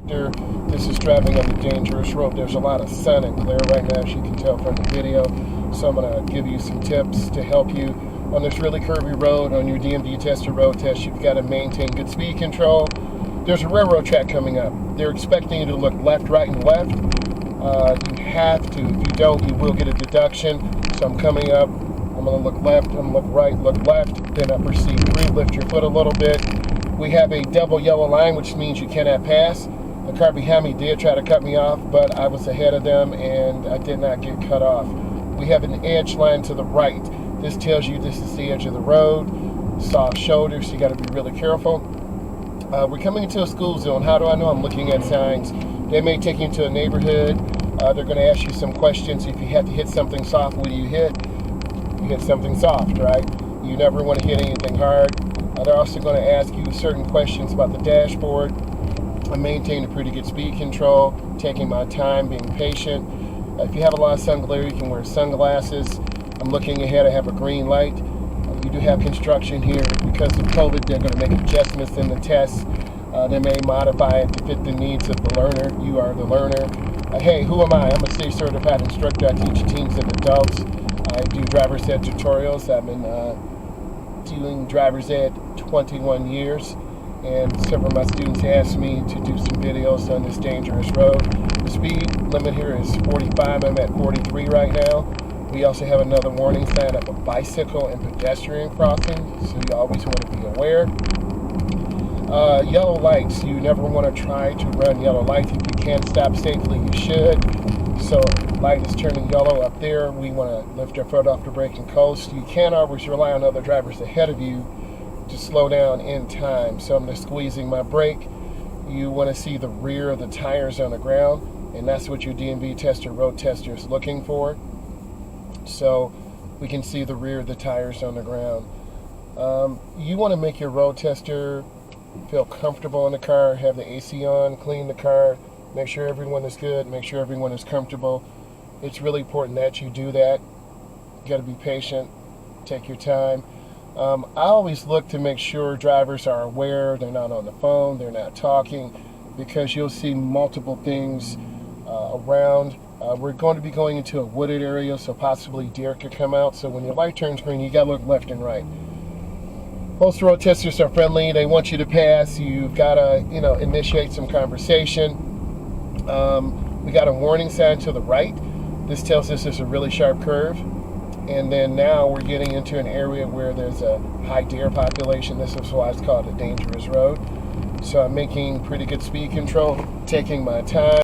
This is driving on the dangerous road. There's a lot of sun and glare right now, as you can tell from the video. So I'm going to give you some tips to help you on this really curvy road. On your DMV tester road test, you've got to maintain good speed control. There's a railroad track coming up. They're expecting you to look left, right, and left. You have to. If you don't, you will get a deduction. So I'm coming up. I'm going to look left. I'm going to look right, look left. Then I proceed through. Lift your foot a little bit. We have a double yellow line, which means you cannot pass. The car behind me did try to cut me off, but I was ahead of them and I did not get cut off. We have an edge line to the right. This tells you this is the edge of the road. Soft shoulders, so you got to be really careful. We're coming into a school zone. How do I know? I'm looking at signs. They may take you into a neighborhood. They're going to ask you some questions. If you have to hit something soft, what do you hit? You hit something soft, right? You never want to hit anything hard. They're also going to ask you certain questions about the dashboard. I maintain a pretty good speed control, taking my time, being patient. If you have a lot of sun glare, you can wear sunglasses. I'm looking ahead. I have a green light. You do have construction here. Because of COVID, they're going to make adjustments in the tests. They may modify it to fit the needs of the learner. You are the learner. Hey, who am I? I'm a state certified instructor. I teach teens and adults. I do driver's ed tutorials. I've been doing driver's ed 21 years. And several of my students asked me to do some videos on this dangerous road. The speed limit here is 45. I'm at 43 right now. We also have another warning sign of a bicycle and pedestrian crossing, so you always want to be aware. Yellow lights. You never want to try to run yellow lights. If you can stop safely, you should. So light is turning yellow up there. We want to lift our foot off the brake and coast. You can always rely on other drivers ahead of you to slow down in time. So I'm just squeezing my brake. You want to see the rear of the tires on the ground, and that's what your DMV tester, road tester is looking for. So we can see the rear of the tires on the ground. You want to make your road tester feel comfortable in the car, have the AC on, clean the car, make sure everyone is good, make sure everyone is comfortable. It's really important that you do that. You got to be patient, take your time. I always look to make sure drivers are aware, they're not on the phone, they're not talking, because you'll see multiple things around. We're going to be going into a wooded area, so possibly deer could come out. So when your light turns green, you got to look left and right. Most road testers are friendly. They want you to pass. You've got to, initiate some conversation. We got a warning sign to the right. This tells us there's a really sharp curve. And then now we're getting into an area where there's a high deer population. This is why it's called a dangerous road. So I'm making pretty good speed control, taking my time.